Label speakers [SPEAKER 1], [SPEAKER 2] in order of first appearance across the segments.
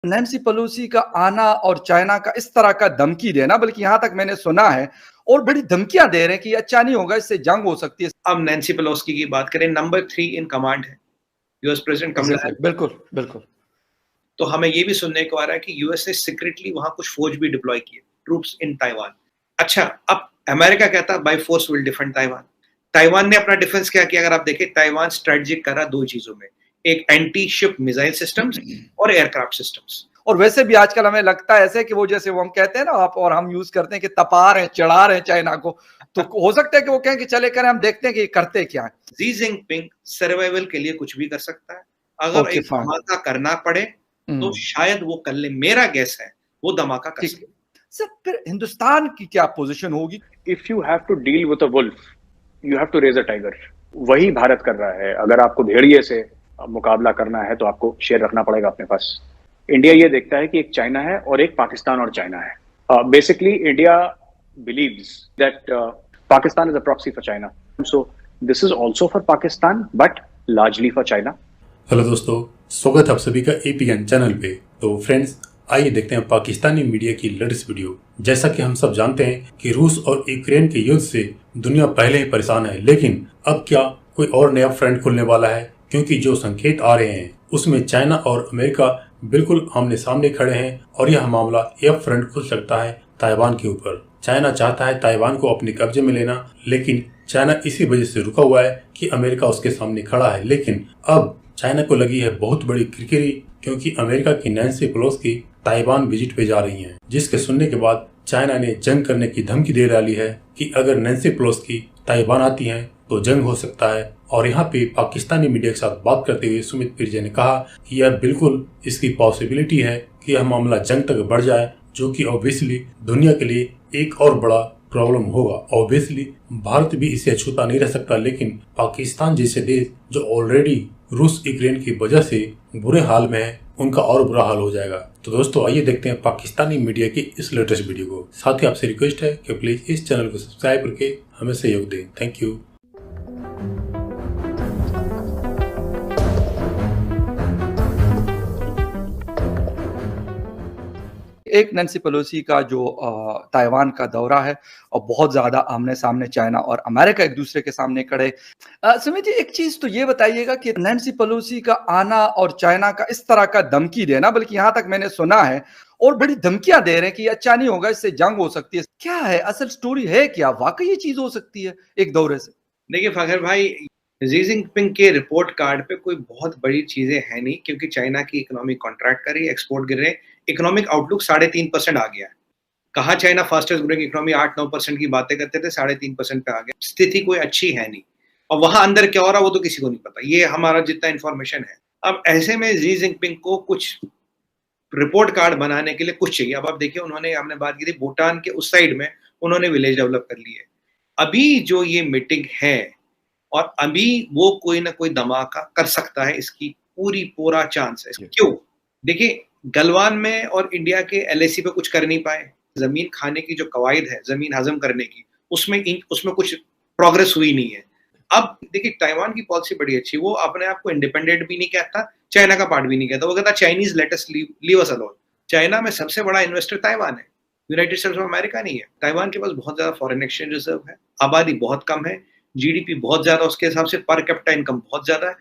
[SPEAKER 1] Nancy Pelosi का आना और चाइना का इस तरह का धमकी देना, बल्कि यहाँ तक मैंने सुना है और बड़ी धमकियां दे रहे हैं कि अच्छा नहीं होगा, इससे जंग हो सकती है।
[SPEAKER 2] अब नैन्सी पेलोसी की बात करें, नंबर 3 इन कमांड है यूएस प्रेसिडेंट कमला हैरिस।
[SPEAKER 1] बिल्कुल बिल्कुल।
[SPEAKER 2] तो हमें ये भी सुनने को आ रहा है कि यूएस ने सीक्रेटली वहां कुछ फौज भी डिप्लॉय किए, ट्रूप्स इन ताइवान। अच्छा, अब अमेरिका कहता है by force will defend Taiwan. Taiwan ने अपना डिफेंस क्या किया? अगर आप देखें, ताइवान स्ट्रेटेजिक करा दो चीजों में, एक एंटी शिप मिसाइल सिस्टम्स और एयरक्राफ्ट सिस्टम्स।
[SPEAKER 1] और वैसे भी आजकल हमें लगता है ऐसे कि वो जैसे वो हम कहते हैं ना, आप और हम यूज करते हैं कि तपा रहे हैं, चढ़ा रहे हैं चाइना को, तो हो सकता है कि वो कहें कि चले करें, हम देखते हैं कि करते क्या है।
[SPEAKER 2] जी जिनपिंग सर्वाइवल के लिए कुछ भी कर सकता है। अगर एक धमाका करना पड़े तो शायद वो कर ले, मेरा गेस है वो धमाका कर सकते।
[SPEAKER 1] सर, फिर हिंदुस्तान की क्या पोजीशन होगी?
[SPEAKER 3] If you have to deal with a wolf, you have to raise a tiger. वही भारत कर रहा है। अगर आपको भेड़िए से मुकाबला करना है तो आपको शेर रखना पड़ेगा अपने पास। इंडिया ये देखता है कि एक चाइना है और एक पाकिस्तान और चाइना है। Basically India believes that Pakistan is a proxy for China. So this is also for Pakistan, but largely for China.
[SPEAKER 4] Hello दोस्तों, स्वागत है आप सभी का एपीएन चैनल पे। तो फ्रेंड्स, आइए देखते हैं पाकिस्तानी मीडिया की लेटेस्ट वीडियो। जैसा कि हम सब जानते हैं कि रूस और यूक्रेन के युद्ध से दुनिया पहले ही परेशान है, लेकिन अब क्या कोई और नया फ्रंट खुलने वाला है? क्योंकि जो संकेत आ रहे हैं उसमें चाइना और अमेरिका बिल्कुल आमने सामने खड़े हैं और यह मामला यह फ्रंट खुल सकता है ताइवान के ऊपर। चाइना चाहता है ताइवान को अपने कब्जे में लेना, लेकिन चाइना इसी वजह से रुका हुआ है कि अमेरिका उसके सामने खड़ा है। लेकिन अब चाइना को लगी है बहुत बड़ी किरकिरी, क्योंकि अमेरिका की नैन्सी पेलोसी ताइवान विजिट पे जा रही हैं, जिसके सुनने के बाद चाइना ने जंग करने की धमकी दे डाली है कि अगर नैन्सी पेलोसी ताइवान आती हैं तो जंग हो सकता है। और यहाँ पे पाकिस्तानी मीडिया के साथ बात करते हुए सुमित पिरजे ने कहा कि यह बिल्कुल इसकी पॉसिबिलिटी है कि यह मामला जंग तक बढ़ जाए, जो कि ऑब्वियसली दुनिया के लिए एक और बड़ा प्रॉब्लम होगा। ऑब्वियसली भारत भी इसे छूता नहीं रह सकता, लेकिन पाकिस्तान जैसे देश जो ऑलरेडी रूस यूक्रेन की वजह से बुरे हाल में है, उनका और बुरा हाल हो जाएगा। तो दोस्तों, आइए देखते हैं पाकिस्तानी मीडिया की इस लेटेस्ट वीडियो को। साथ ही आपसे रिक्वेस्ट है कि प्लीज इस चैनल को सब्सक्राइब करके हमें सहयोग दें। Thank you.
[SPEAKER 1] एक नैन्सी पेलोसी का जो ताइवान का दौरा है और बहुत ज्यादा आमने सामने चाइना और अमेरिका एक दूसरे के सामने खड़े। सुमित जी, एक चीज तो ये बताइएगा कि नैन्सी पेलोसी का आना और चाइना का इस तरह का धमकी देना, बल्कि यहाँ तक मैंने सुना है और बड़ी धमकियां दे रहे हैं कि अच्छा नहीं होगा, इससे जंग हो सकती है। क्या है असल स्टोरी? है क्या वाकई ये चीज हो सकती है एक दौरे से?
[SPEAKER 2] देखिए फखर भाई, जी जिनपिंग के रिपोर्ट कार्ड पे कोई बहुत बड़ी चीजें हैं नहीं, क्योंकि चाइना की इकोनॉमी कॉन्ट्रैक्ट कर रही है, एक्सपोर्ट गिर रहे हैं, इकोनॉमिक आउटलुक 3.5% आ गया है। कहा चाइना फास्टेस्ट ग्रोइंग इकोनॉमी 8-9% की बातें करते थे, 3.5% पे आ गया। स्थिति कोई अच्छी है नहीं, और वहां अंदर क्या हो रहा है वो तो किसी को नहीं पता, ये हमारा जितना इन्फॉर्मेशन है। अब ऐसे में जी जिनपिंग को कुछ रिपोर्ट कार्ड बनाने के लिए कुछ चाहिए। अब आप देखिए, उन्होंने, हमने बात की थी भूटान के उस साइड में, उन्होंने विलेज डेवलप कर लिए। अभी जो ये मीटिंग है और अभी वो कोई ना कोई धमाका कर सकता है, इसकी पूरा चांस है। क्यों? देखिए, गलवान में और इंडिया के एलएसी पे कुछ कर नहीं पाए। जमीन खाने की जो कवायद है, जमीन हजम करने की, उसमें कुछ प्रोग्रेस हुई नहीं है। अब देखिए, ताइवान की पॉलिसी बड़ी अच्छी, वो अपने आप को इंडिपेंडेंट भी नहीं कहता, चाइना का पार्ट भी नहीं कहता। वो कहता Chinese let us leave us alone. China में सबसे बड़ा इन्वेस्टर ताइवान है, यूनाइटेड स्टेट्स ऑफ अमेरिका नहीं है। ताइवान के पास बहुत ज्यादा फॉरेन एक्सचेंज रिजर्व है, आबादी बहुत कम है, जीडीपी बहुत ज्यादा, उसके हिसाब से पर कैपिटा इनकम बहुत ज्यादा है।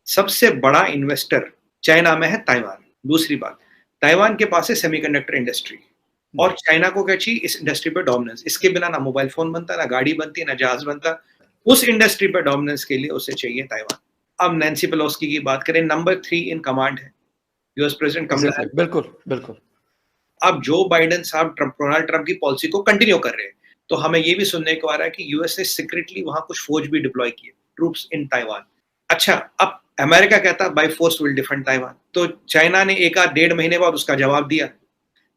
[SPEAKER 2] सबसे बड़ा इन्वेस्टर चाइना में है ताइवान। दूसरी बात, ताइवान के पास है सेमीकंडक्टर इंडस्ट्री, और चाइना को क्या चाहिए? इस इंडस्ट्री पे डोमिनेंस। इसके बिना ना मोबाइल फोन बनता, ना गाड़ी बनती, ना जहाज बनता। उस इंडस्ट्री पे डोमिनेंस के लिए उसे चाहिए ताइवान। अब नैन्सी पेलोसी की बात करें, नंबर 3 इन कमांड है यूएस प्रेसिडेंट कमला हैरिस।
[SPEAKER 1] बिल्कुल।
[SPEAKER 2] अब जो बाइडेन साहब डोनाल्ड ट्रंप की पॉलिसी को कंटिन्यू कर रहे हैं, तो हमें ये भी सुनने को आ रहा है कि यूएस ने सीक्रेटली वहां कुछ फौज भी डिप्लॉय किए, ट्रूप्स इन ताइवान। अच्छा, अब अमेरिका कहता by force will defend Taiwan. तो चाइना ने 1-1.5 महीने बाद उसका जवाब दिया।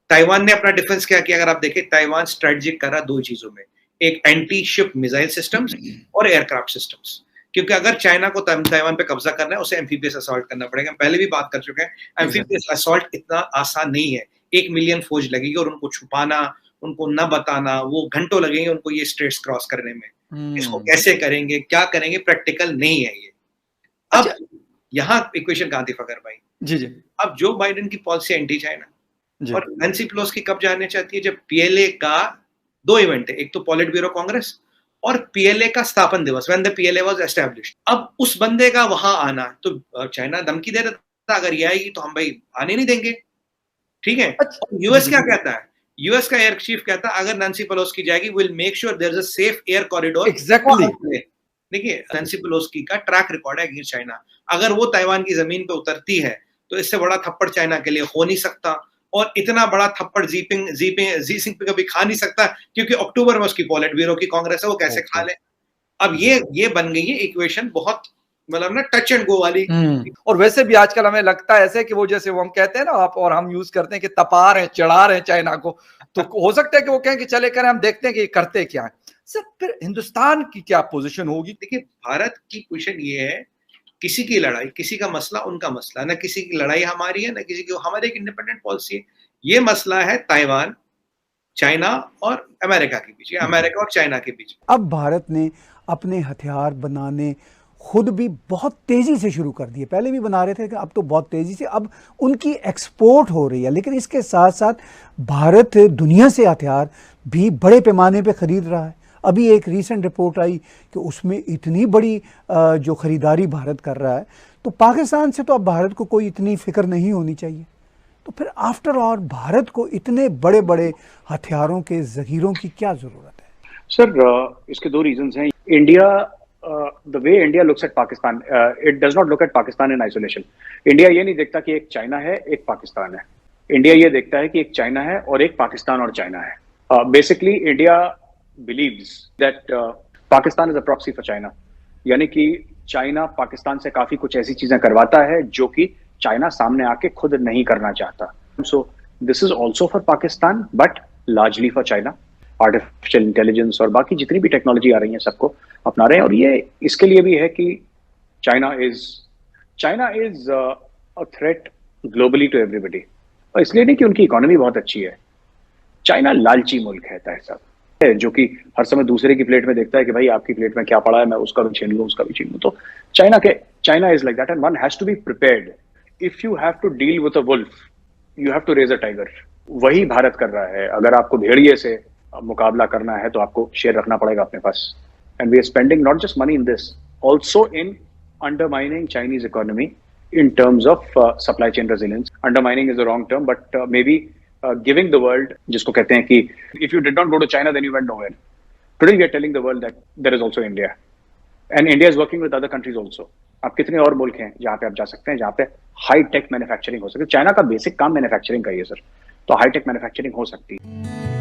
[SPEAKER 2] ताइवान ने अपना डिफेंस क्या किया? अगर आप देखें, ताइवान स्ट्रेटेजिक करा दो चीजों में, एक एंटी शिप मिसाइल सिस्टम्स और एयरक्राफ्ट सिस्टम्स। क्योंकि अगर चाइना को ताइवान पे कब्जा करना है, उसे एम्फीबियस असॉल्ट करना पड़ेगा। हम पहले भी बात कर चुके हैं, एम्फीबियस असॉल्ट इतना आसान नहीं है। 1 मिलियन फौज लगेगी, और उनको छुपाना, उनको न बताना, वो घंटों लगेंगे उनको ये स्ट्रेट्स क्रॉस करने में। इसको कैसे करेंगे, क्या करेंगे, प्रैक्टिकल नहीं है ये। अब यहाँ इक्वेशन कहाँ थी फकर भाई?
[SPEAKER 1] जी, जी।
[SPEAKER 2] अब जो बाइडेन की पॉलिसी एंटी चाइना
[SPEAKER 1] जी।
[SPEAKER 2] और नैन्सी पेलोसी कब जाने चाहती है? जब पीएलए का 2 इवेंट है, एक तो पॉलिट ब्यूरो कांग्रेस और पीएलए का स्थापन दिवस, when the PLA was established. अब उस बंदे का वहां आना, तो चाइना धमकी दे रहा था अगर ये आएगी तो हम भाई आने नहीं देंगे, ठीक है?
[SPEAKER 1] अच्छा,
[SPEAKER 2] और यूएस
[SPEAKER 1] जी,
[SPEAKER 2] क्या
[SPEAKER 1] जी।
[SPEAKER 2] कहता है? यूएस का एयर चीफ कहता है अगर नैन्सी पेलोसी जाएगी, will make sure there is a safe air corridor.
[SPEAKER 1] Exactly.
[SPEAKER 2] देखिए, नैन्सी पेलोसी का ट्रैक रिकॉर्ड है अगेंस्ट चाइना। अगर वो ताइवान की जमीन पे उतरती है, तो इससे बड़ा थप्पड़ चाइना के लिए हो नहीं सकता, और इतना बड़ा थप्पड़ जी सिंह पे कभी खा नहीं सकता, क्योंकि अक्टूबर में उसकी पॉलिट ब्यूरो की कांग्रेस है, वो कैसे खा ले? अब ये बन गई है इक्वेशन, बहुत मतलब ना टच एंड गो वाली।
[SPEAKER 1] और वैसे भी आजकल हमें लगता है ऐसे कि वो जैसे वो हम कहते हैं ना, आप और हम यूज करते हैं कि तपा रहे हैं, चढ़ा रहे हैं चाइना को, तो हो सकता है कि वो कहें कि चले करें, हम देखते हैं कि ये करते क्या है। सर फिर हिंदुस्तान की क्या पोजीशन होगी?
[SPEAKER 2] देखिए, भारत की पोजीशन ये है, किसी की लड़ाई, किसी का मसला उनका मसला, ना किसी की लड़ाई हमारी है, ना किसी की, हमारी एक इंडिपेंडेंट पॉलिसी है। ये मसला है ताइवान, चाइना और अमेरिका के बीच, या अमेरिका और चाइना के बीच।
[SPEAKER 5] अब भारत ने अपने हथियार बनाने खुद भी बहुत तेज़ी से शुरू कर दिए। पहले भी बना रहे थे, कि अब तो बहुत तेज़ी से अब उनकी एक्सपोर्ट हो रही है। लेकिन इसके साथ साथ भारत दुनिया से हथियार भी बड़े पैमाने पे ख़रीद रहा है। अभी एक रीसेंट रिपोर्ट आई कि उसमें इतनी बड़ी जो ख़रीदारी भारत कर रहा है, तो पाकिस्तान से तो अब भारत को कोई इतनी फ़िक्र नहीं होनी चाहिए। तो फिर आफ्टर ऑल भारत को इतने बड़े बड़े हथियारों के ज़खीरों की क्या ज़रूरत है?
[SPEAKER 3] सर, इसके दो रीजंस हैं। India, the way India looks at Pakistan, it does not look at Pakistan in isolation. India ये नहीं देखता कि एक चाइना है, एक पाकिस्तान है। इंडिया ये देखता है कि एक चाइना है और एक पाकिस्तान और चाइना है। Basically India believes that Pakistan is a proxy for China, यानी कि चाइना पाकिस्तान से काफी कुछ ऐसी चीजें करवाता है जो कि चाइना सामने आके खुद नहीं करना चाहता। So this is also for Pakistan but largely for China. Artificial intelligence और बाकी जितनी भी टेक्नोलॉजी आ रही है सबको अपना रहे हैं, और ये इसके लिए भी है कि China is a threat globally to everybody. और इसलिए नहीं कि उनकी इकोनॉमी बहुत अच्छी है, चाइना लालची मुल्क है साहब, जो कि हर समय दूसरे की प्लेट में देखता है कि भाई आपकी प्लेट में क्या पड़ा है, मैं उसका भी छीन लूं, उसका भी छीन लूं। तो China is like that, and one has to be prepared. If you have to deal with a wolf, you have to raise a tiger. वही भारत कर रहा है। अगर आपको भेड़िए से मुकाबला करना है तो आपको शेर रखना पड़ेगा अपने पास। And we are spending not just money in this, also in undermining Chinese economy in terms of supply chain resilience. Undermining is the wrong term, but maybe giving the world, जिसको कहते हैं कि if you did not go to China, then you went nowhere. Today we are telling the world that there is also India, and India is working with other countries also. अब कितने और मुल्क हैं जहाँ पे आप जा सकते हैं, जहाँ पे हाई टेक मैन्युफैक्चरिंग हो सकती है। चाइना का बेसिक काम मैन्युफैक्चरिंग का ही है सर, तो हाई टेक मैन्युफैक्चरिंग हो सकती है।